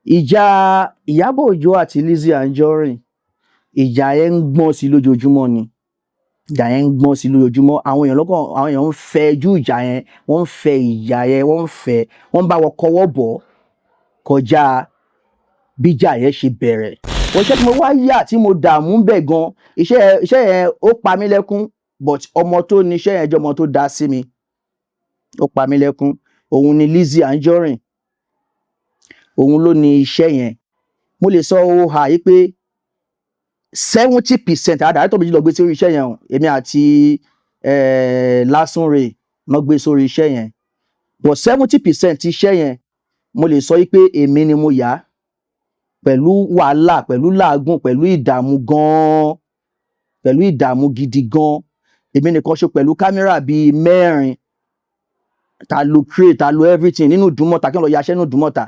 ìjà Ìyábọ̀ Òjó àti Lizzy Anjorin ìjà yẹn ń gbọ́n sí lójoojúmọ́ ni ìjà yẹn ń gbọ́n sí lójoojúmọ́ àwọn èèyàn ń fẹ́ ju ìjà yẹn wọ́n ń fẹ́ ìjà yẹn wọ́n bá wọn kọwọ́ bọ̀ kọjá bíjà yẹn ṣe bẹ̀rẹ̀ wọ́n iṣẹ́ tí mo wá yà tí mo dààmú bẹ̀ gan iṣẹ́ yẹn ó pa mí lẹ́kún but ọmọ tó ní iṣẹ́ yẹn jẹ́ ọmọ tó dá sí mi ó pa mí lẹ́kún òun ni Lizzy Anjorin òun ló ní iṣẹ́ yẹn mo lè sọ ó hà yí pé 70% àdàrí tó méjì lọ gbé sórí iṣẹ́ yẹn o èmi àti Lásùnrè lọ gbé sórí iṣẹ́ yẹn but 70% iṣẹ́ yẹn mo lè sọ yí pé èmi ni mo yà pẹ̀lú wàhálà pẹ̀lú làágùn pẹ̀lú ìdààmú gan pẹ̀lú ìdààmú gidi gan èmi nìkan ṣe pẹ̀lú kámẹ́rà bíi 4 ta lo crate ta lo everything nínú Ìdúmọ̀tà kí n lọ yaṣẹ́ nínú Ìdúmọ̀tà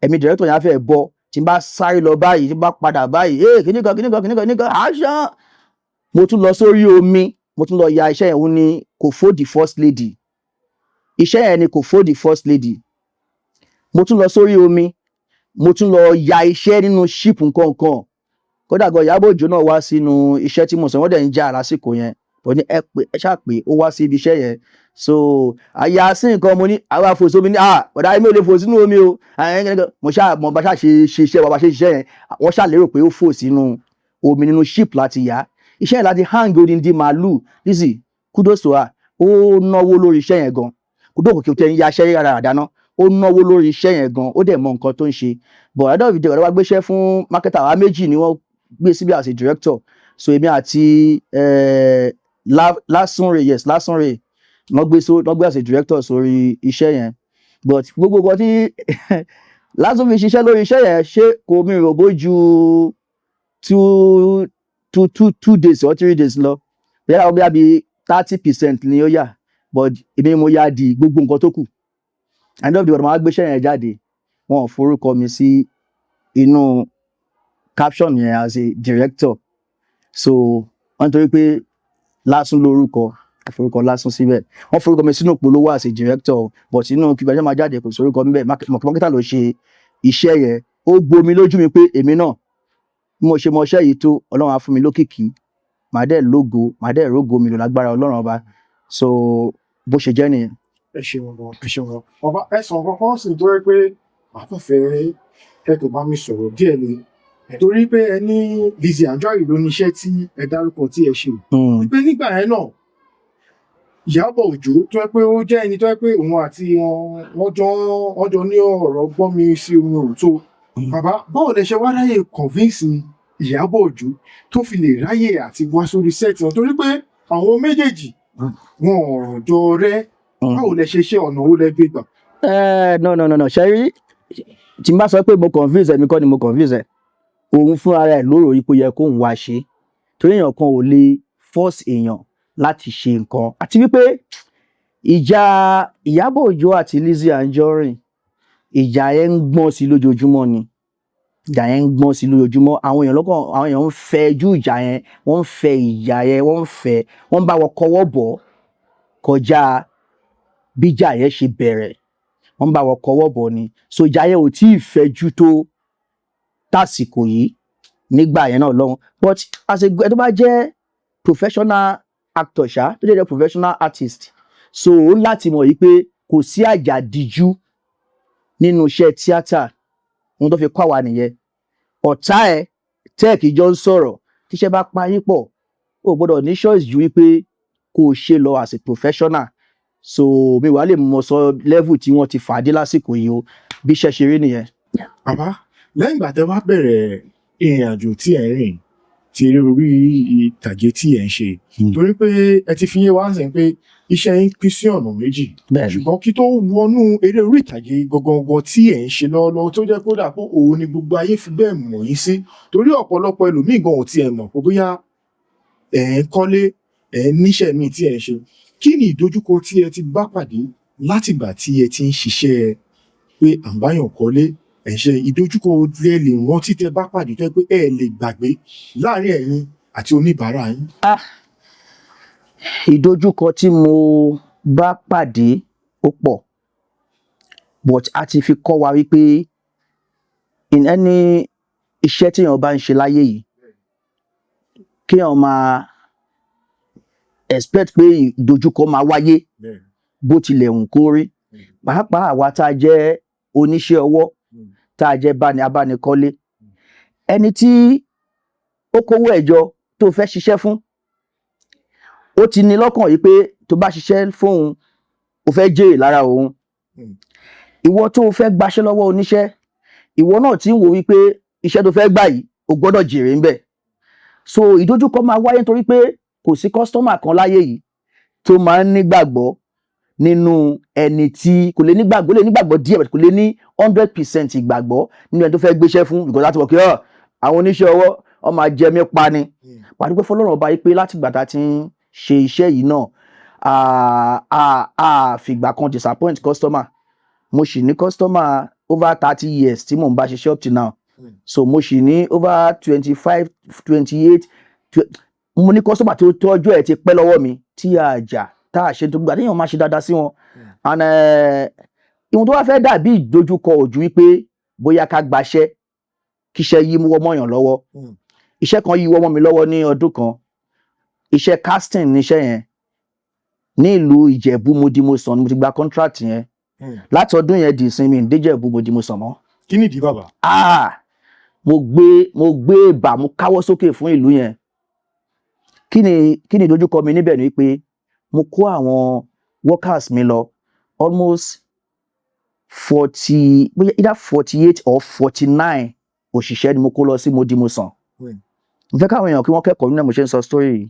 ẹ̀mí director yẹn á fẹ́ bọ́ tí n bá sáré lọ báyìí tí n bá padà báyìí kìnnìkan aṣọ mo tún lọ sórí omi mo tún lọ ya iṣẹ́ yẹn òun ni Kofo the first lady iṣẹ́ yẹn ni Kofo the first lady mo tún lọ sórí omi mo tún lọ ya iṣẹ́ nínú ship nǹkan kódà gan Ìyábọ̀ Òjó náà wá sínú iṣẹ́ tí mo sọ wọ́n dẹ̀ ń jà lásìkò yẹn bọ̀ ní ẹ ṣáà pé ó wá sí ibi iṣẹ́ yẹn so àyà sí nǹkan mo ní àwọn àfòsí omi ní ọ̀dà mi ò lè fò sínú omi o mo ṣáà mo bá ṣáà ṣe iṣẹ́ wa bá ṣe ṣiṣẹ́ yẹn wọ́n ṣáà lérò pé ó fò sínú omi nínú ship láti yá iṣẹ́ yẹn láti hang odindi màálù Lizzy kudos to her ó náwó lórí iṣẹ́ yẹn gan kudos kò tẹ̀ ń ya iṣẹ́ rárá àdáná ó náwó lórí iṣẹ́ yẹn gan ó dẹ̀ mọ nǹkan tó ń ṣe but àdó ìdí ọ̀rẹ́ wa gbéṣẹ́ fún marketer wa méjì ni wọ́n gbé síbi as a director so èmi àti Lásùnrè wọ́n gbé as a director sórí iṣẹ́ yẹn but gbogbo nǹkan tí Lásùn fi ṣiṣẹ́ lórí iṣẹ́ yẹn ṣé kò mi rò bójú 2 days or 3 days lọ bí 30% ni ó yà but èmi mo yá di gbogbo nǹkan tó kù and of the world máa gbéṣẹ́ yẹn jáde wọn ò forúkọ mi sí inú caption yẹn as a director so wọ́n torí pé Lásùn lórúkọ forúkọ Lásùn síbẹ̀ wọ́n forúkọ mi sínú ìpolówó as a director but inú kí gbàjẹ́ máa jáde kò sórúkọ mi bẹ́ẹ̀ marketer ló ṣe iṣẹ́ yẹn ó gbomi lójú mi pé èmi náà bí mo ṣe mọ iṣẹ́ yìí tó Ọlọ́run á fún mi lókìkí màá dẹ̀ lógo màá dẹ̀ rógo mi lò lágbára Ọlọ́run ọba so bó ṣe jẹ́ nìyẹn. ẹ ṣeun ọba ẹsàn kankan sì tó rẹ pé àtọ̀fẹ́ kẹ́kọ̀ọ́ bá mi sọ̀rọ̀ díẹ̀ ni torí pé ẹ ní Lizzy Anjorin ló ní iṣẹ́ tí ẹ dárúkọ tí ẹ ṣe wípé nígbà yẹn náà Ìyábọ̀ Òjó tó yẹ pé ó jẹ́ ẹni tó yẹ pé òun àti wọ́n jọ ní ọ̀rọ̀ gbọ́n mi sí omi òótọ́ bàbá báwo lẹ ṣe wá ráyè convince Ìyábọ̀ Òjó tó fi lè ráyè àti wá sórí set wọn torí pé àwọn méjèèjì wọn ò jọ rẹ́ báwo lẹ ṣe ọ̀nà owó lẹ gbé gbà. no ṣe rí tí n bá sọ pé mo convince ẹ mi kọ́ ni mo convince ẹ òun fúnra rẹ̀ ló rò ipò yẹ kóun wá ṣe torí èèyàn kan ò lè force èèyàn láti ṣe nǹkan àti wípé ìjà Ìyábọ̀ Òjó àti Lizzy Anjorin ìjà yẹn ń gbọ́n sí lójoojúmọ́ ni ìjà yẹn ń gbọ́n sí lójoojúmọ́ àwọn èèyàn ń fẹ́ ju ìjà yẹn wọ́n ń fẹ́ ìjà yẹn wọ́n bá wọn kọwọ́ bọ̀ kọjá bíjà yẹn ṣe bẹ̀rẹ̀ wọ́n bá wọn kọwọ́ bọ̀ ni so ìjà yẹn ò tí ì fẹ́jú tó tásìkò yìí nígbà yẹn náà lọ́hùn but as a tó bá jẹ́ professional actor ṣá tó jẹ́ professional artist so ó láti mọ̀ yìí pé kò sí àjàdíjú nínú iṣẹ́ tíátà ohun tó fi kọ́ àwa nìyẹn ọ̀tá ẹ̀ tẹ́ẹ̀kì jọ ń sọ̀rọ̀ tíṣẹ́ bá parí pọ̀ ó gbọ́dọ̀ ní choice ju wípé kó o ṣe lọ as a professional so mi wàá lè mọ̀ sọ level tí wọ́n ti fàdé lásìkò yìí o bí iṣẹ́ ṣe rí nìyẹn. bàbá lẹ́yìn ìgbà tẹ́ wá bẹ̀rẹ̀ ìrìn àjò tí ẹ̀ ń rìn ti eré orí ìtàgé tí ẹ̀ ń ṣe torí pé ẹ ti fi yé wá sẹ́yìn pé iṣẹ́ yín pín sí ọ̀nà méjì ṣùgbọ́n kí tó wọnú eré orí ìtàgé gangan tí ẹ̀ ń ṣe lọ́wọ́lọ́wọ́ tó jẹ́ kódà pé òun ni gbogbo ayé fi bẹ́ẹ̀ mọ̀ yín sí torí ọ̀pọ̀lọpọ̀ ẹlòmíì gan ò tiẹ̀ mọ̀ pé bóyá ẹ̀ ń kọ́lé ẹ̀ ń níṣẹ́ míì tí ẹ̀ ń ṣe kí ni ìdojúkọ tí ẹ ti bá pàdé látìgbà tí ẹ ti ń ṣiṣẹ́ pé à ń báyàn kọ́lé ẹ̀ ń ṣe ìdojúkọ lè rántí tẹ bá pàdé tó yẹ pé ẹ lè gbàgbé láàrin ẹ̀yin àti oníbàárà yín. Ìdojúkọ tí mo bá pàdé ó pọ̀ but a ti fi kọ́ wa wípé in any iṣẹ́ tí èèyàn bá ń ṣe láyé yìí kéèyàn máa expect pé ìdojúkọ máa wáyé bẹ́ẹ̀ bó tilẹ̀ hùn kó rí pàápàá àwa tá a jẹ́ oníṣẹ́ ọwọ́ tá a jẹ́ abánikọ́lé ẹni tí ó kówó ẹ̀ jọ tó fẹ́ ṣiṣẹ́ fún ó ti ní lọ́kàn yìí pé tó bá ṣiṣẹ́ fóun ó fẹ́ jèrè lára òun ìwọ tó fẹ́ gbaṣẹ́ lọ́wọ́ oníṣẹ́ ìwọ náà ti ń wò wípé iṣẹ́ tó fẹ́ gbà yìí o gbọ́dọ̀ jèrè ń bẹ̀ so ìdojúkọ máa wáyé nítorí pé kò sí kọ́sítọ́mà kan láyé yìí tó máa ń nígbàgbọ́ nínú ẹni tí kò lè nígbàgbọ́ díẹ̀ kò lè ní 100% ìgbàgbọ́ nínú ẹni tó fẹ́ gbéṣẹ́ fún because láti wọ̀ kí àwọn oníṣẹ́ ọwọ́ wọ́n máa jẹ mí pa ni pàdé pé fọlọ́run ọba yìí pé láti ìgbà tá a ti ń ṣe iṣẹ́ yìí náà a fìgbà kan disappoint customer mo sì ní customer over 30 years tí mò ń bá ṣiṣẹ́ up to now so mo sì ní over 25 28 mo ní customer tó tọ́jú ẹ̀ ti pẹ́ lọ́wọ́ mi tí a jà tá a ṣe tó gbà téèyàn máa ṣe dáadáa sí wọn and ìwọ̀n tó wá fẹ́ dàbí ìdojúkọ ojú wípé bóyá ká gbaṣẹ́ kíṣẹ́ yí mọ́yàn lọ́wọ́ iṣẹ́ kan yí wọ́mọ́ mi lọ́wọ́ ní ọdún kan iṣẹ́ casting níṣẹ́ yẹn ní ìlú Ìjẹ̀bú Mòdìmọ̀sán ni mo ti gba contract yẹn láti ọdún yẹn di ìsinmi ìdíjẹ̀bú Mòdìmọ̀sán mọ́. kí nìdí bàbá. mo gbé ìbà mo káwọ́ sókè fún ìlú yẹn kí ni ìdojúkọ mi níbẹ̀ ni pé mo kó àwọn workers mi lọ almost 40 either 48 or 49 òṣìṣẹ́ ni mo kó lọ sí Mòdìmọ̀sán mo fẹ́ káwọn èèyàn kí wọ́n kẹ́kọ̀ọ́ nínú mo ṣe ń sọ story yìí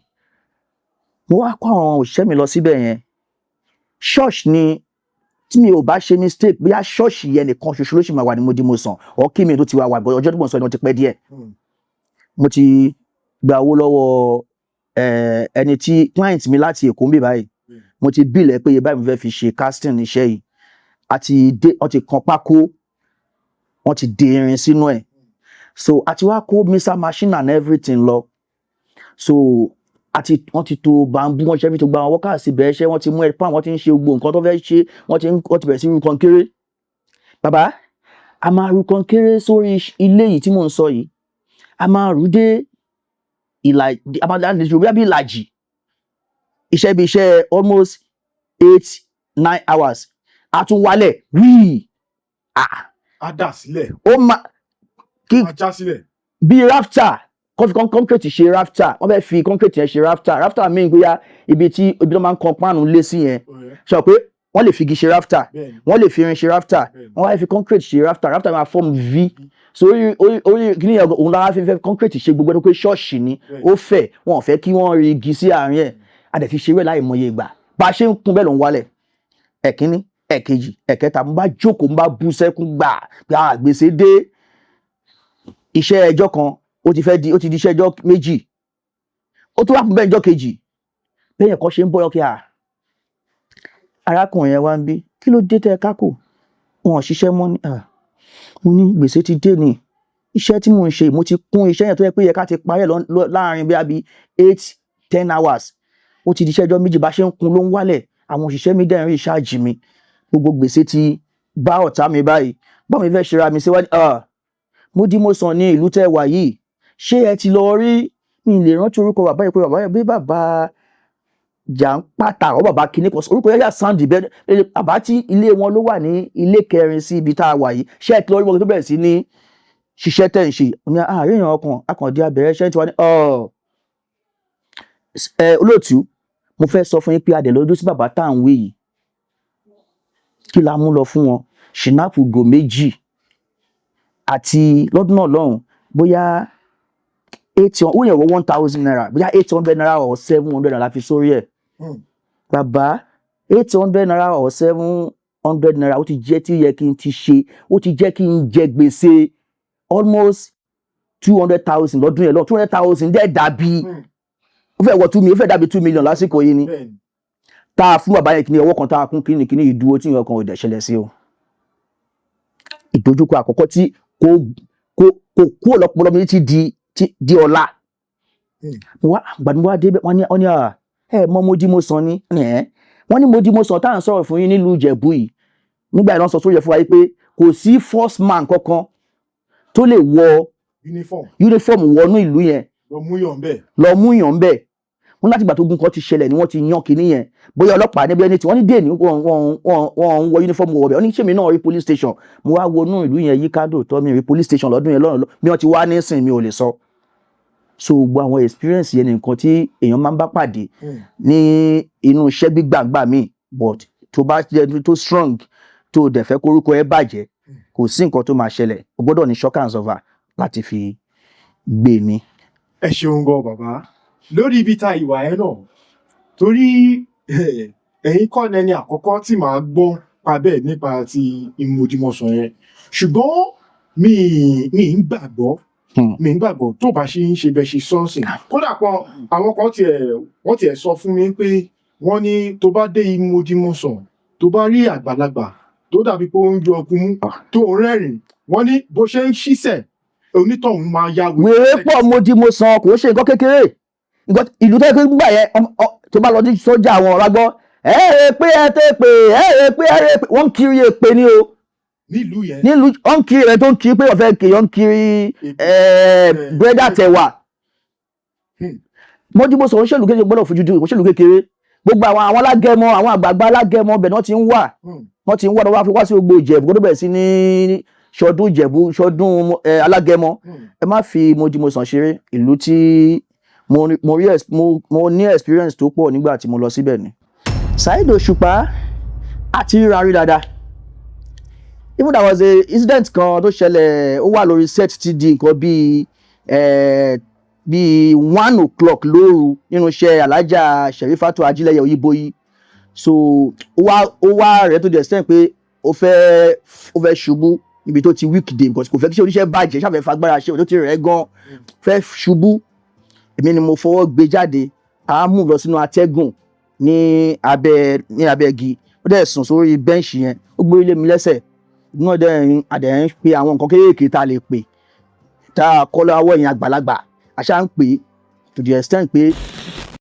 mo wá kó àwọn òṣìṣẹ́ mi lọ síbẹ̀ yẹn church ni tí mi ò bá ṣe mistake bóyá ṣọ́ọ̀ṣì yẹn nìkan ṣoṣo ló ṣì máa wà ní Mòdìmọ̀sán ọ̀ kí mi tó ti wà ọjọ́ tó mọ̀ sọ ni wọ́n ti pẹ́ díẹ̀ mo ti gba owó lọ́wọ́ ẹni tí client mi láti Èkó ń bì báyìí mo ti bílẹ̀ pé iye báyìí mo fẹ́ fi ṣe casting níṣẹ́ yìí wọ́n ti kan pákó wọ́n ti dè irin sínú ẹ̀ so àti wá kó mixer machine and everything lọ so wọ́n ti to bambú wọ́n ṣe fi tó gba àwọn workers bẹ̀rẹ̀ ṣẹ́ wọ́n ti mú ẹ̀pá wọ́n ti ń ṣe gbogbo nǹkan tó fẹ́ ṣe wọ́n ti bẹ̀rẹ̀ sí ru kọnkéré bàbá a máa ru kọnkéré sórí ilé yìí tí mò ń sọ yìí a máa rú dé ìlàjì iṣẹ́ bí iṣẹ́ almost 8-9 hours a tún wálẹ̀ wíì a dà sílẹ̀ ó máa já sílẹ̀ bí rafter concrete ṣe rafter wọ́n fẹ́ fi concrete yẹn ṣe rafter mean bóyá ibi tó máa ń kan páànù lé sí yẹn sọ pé wọ́n lè fi igi ṣe rafter wọ́n lè fi irin ṣe rafter wọ́n wá fi concrete ṣe rafter máa form V so orí kí ni òun lára fi fẹ́ concrete ṣe gbogbo ẹni pé ṣọ́ọ̀ṣì ni ó fẹ̀ wọ́n fẹ́ kí wọ́n rí igi sí àárín ẹ̀ a dẹ̀ fi ṣe wẹ̀ láì mọye ìgbà bá a ṣe ń kún bẹ́ẹ̀ ló ń wálẹ̀ ẹ̀kíní ẹ̀kejì ẹ̀kẹta mo bá jókòó mo bá bú sẹ́kún gbà pé àgbèsè dé iṣẹ́ ẹjọ́ kan ó ti di iṣẹ́ ẹjọ́ méjì ó tún wá fún bẹ́ẹ̀ ẹjọ́ kejì bẹ́ẹ̀ kan ṣe ń bọ́yọ́ kí arákùnrin yẹn wá ń bí kí ló dé tẹ́ kákò wọn ò ṣiṣẹ́ mọ́ ní mo ní gbèsè ti dé ni iṣẹ́ tí mò ń ṣe mo ti kún iṣẹ́ yẹn tó yẹ pé yẹ ká ti parí ẹ̀ láàrin bí 8-10 hours ó ti di iṣẹ́ ẹjọ́ méjì bá ṣe ń kun ló ń wálẹ̀ àwọn òṣìṣẹ́ mi dẹ̀ ń rí ṣáàjì mi gbogbo gbèsè ti bá ọ̀tá mi báyìí bọ́ọ̀ mi fẹ́ ṣe ra mi síwájú Mòdìmọ̀sán ní ìlú tẹ́ wà yìí ṣé ẹ ti lọ rí mi lè rántí orúkọ bàbá yìí pé bàbá yìí bí bàbá Jàǹpátá ọ bàbá kìíní kan orúkọ yẹn yà sáǹdì bẹ́ẹ̀ bàbá tí ilé wọn ló wà ní ilé kẹrin sí ibi tá a wà yìí ṣé ẹ ti lọ rí wọn tó bẹ̀rẹ̀ sí ní ṣiṣẹ́ tẹ̀ ń ṣe ní àárín èèyàn akàndí abẹ̀rẹ̀ ṣẹ́ tí wọ́n ní olóòtú mo fẹ́ sọ fún yín pé adẹ̀ lọ́dún sí bàbá tá à ń wé yìí kí la mú lọ fún wọn ṣìnáàpù gò méjì àti lọ́dún náà lọ́hùn bóyá 1,000 naira bóyá 800 naira or 700 naira la fi sórí ẹ̀ bàbá 800 naira or 700 naira ó ti jẹ́ tí yẹ kí n ti ṣe ó ti jẹ́ kí n jẹ gbèsè almost 200,000 lọ́dún yẹn lọ 200,000 dẹ̀ dàbí ó fẹ́ wọ 2 million ó fẹ́ dàbí 2 million lásìkò yìí ni tá a fún bàbá yẹn kí ni ọwọ́ kan tá a kún kí ni ìdúró tí ìyẹn kan ò dẹ̀ ṣẹlẹ̀ sí o ìdojúkọ àkọ́kọ́ tí kò kú ọ̀lọ́pọ̀lọ́ mi ti di ọ̀la gbàdúrà débẹ̀ wọ́n ní mọ́ Mòdìmọ̀sán ni wọ́n ní Mòdìmọ̀sán tá à ń sọ̀rọ̀ fún yín nílùú Ìjẹ̀bú yìí nígbà ìran sọ sórí ẹ̀ fún wa pé kò sí first man kankan tó lè wọ uniform wọnú ìlú yẹn lọ mú yàn bẹ́ẹ̀. lọ mú yàn bẹ́ẹ̀. wọ́n láti gbà tó gun kan ti ṣẹlẹ̀ ni wọ́n ti yan kinní yẹn bóyá ọlọ́pàá níbi ẹni tí wọ́n ní dé ní wọ́n ń wọ uniform wọ̀ bẹ́ẹ̀ wọ́n ní ṣèmi náà rí police station mo wá wọnú ìlú yẹn yí kádò tọ́ mi rí police station lọ́dún yẹn lọ́rùn bí wọ́n ti wá nísìn mi ò lè sọ. so gbogbo àwọn experience yẹn nìkan tí èèyàn máa ń bá pàdé ní inú iṣẹ́ gbígbàgbà míì but tó bá jẹ́ tó strong tó dẹ̀ fẹ́ kórúkọ ẹ bàjẹ́ kò sí nǹkan tó máa ṣẹlẹ̀ o gbọ́dọ̀ ní shock and survive láti fi gbé ni. ẹ ṣeun gan bàbá lórí ibi ta ìwà ẹ náà torí ẹ̀yin kọ́ ni ẹni àkọ́kọ́ tí màá gbọ́ pa bẹ́ẹ̀ nípa ti ìmọ̀dìmọ̀sán yẹn ṣùgbọ́n mi ń gbàgbọ́ tó bá ṣe ń ṣe bẹ́ẹ̀ ṣe sọ́ọ̀sìn kódà kan àwọn kan wọ́n tiẹ̀ sọ fún mi pé wọ́n ní tó bá dé ìmọ̀dìmọ̀sán tó bá rí àgbàlagbà tó dàbí pé ó ń yọ ọkùn mú tó ń rẹ́rìn wọ́n ní bó ṣe ń ṣiṣẹ́ onítọ̀hún máa ya wèrè pọ̀ Ìmọ̀dìmọ̀sán kò ṣe nǹkan kékeré ìlú tó yẹ kó gbà yẹn tó bá lọ sí sọ́jà àwọn ọ̀rá gbọ́ pé wọ́n ń kiri èpè ni o nílùú yẹn wọ́n ń kiri ẹ̀ tó ń kiri pé ọ̀fẹ́ kì í ń kiri búrẹ́dì àtẹ̀wà. Ìmọ̀dìmọ̀sán òṣèlú kékeré gbọ́dọ̀ fojú dúró òṣèlú kékeré gbogbo àwọn alágẹmọ àwọn àgbààgbà alágẹmọ ọbẹ̀ náà ti ń wà lọ́wọ́ fi wá sí gbogbo Ìjẹ̀bú gbọ́dọ̀ bẹ̀rẹ̀ sí ní ṣọdún Ìjẹ̀bú ṣọdún alágẹmọ ẹ má fi Ìmọ̀dìmọ̀sán ṣeré ìlú tí mo ní experience tó pọ̀ nígbà tí mo lọ síbẹ̀ ni. Saheed Òṣùpá àti ríra rí dáadáa even there was a incident kan tó ṣẹlẹ̀ ó wà lórí set ti di nǹkan bíi 1 o'clock lóru nínú iṣẹ́ Alhaja Sherifatu Ajílẹ̀yẹ Oyíbóyí so ó wá rẹ̀ tó di extent pé ó fẹ́ ṣubú níbi tó ti weekday because kò fẹ́ kí ṣe oníṣẹ́ bàjẹ́ ṣàfẹ́ fagbára ṣe tó ti rẹ̀ gan fẹ́ ṣubú èmi ni mo fọwọ́ gbé jáde a mú lọ sínú atẹ́gùn ní abẹ́ igi ó dẹ̀ sùn sórí bẹ́ǹṣì yẹn ó gbé ilé mi lẹ́sẹ̀ inú àdẹ̀ ń pe àwọn nǹkan kéékèèké tá a lè pè tá a kọ́ lọ́wọ́ ẹ̀yìn àgbàlagbà àṣà ń pè to the extent pé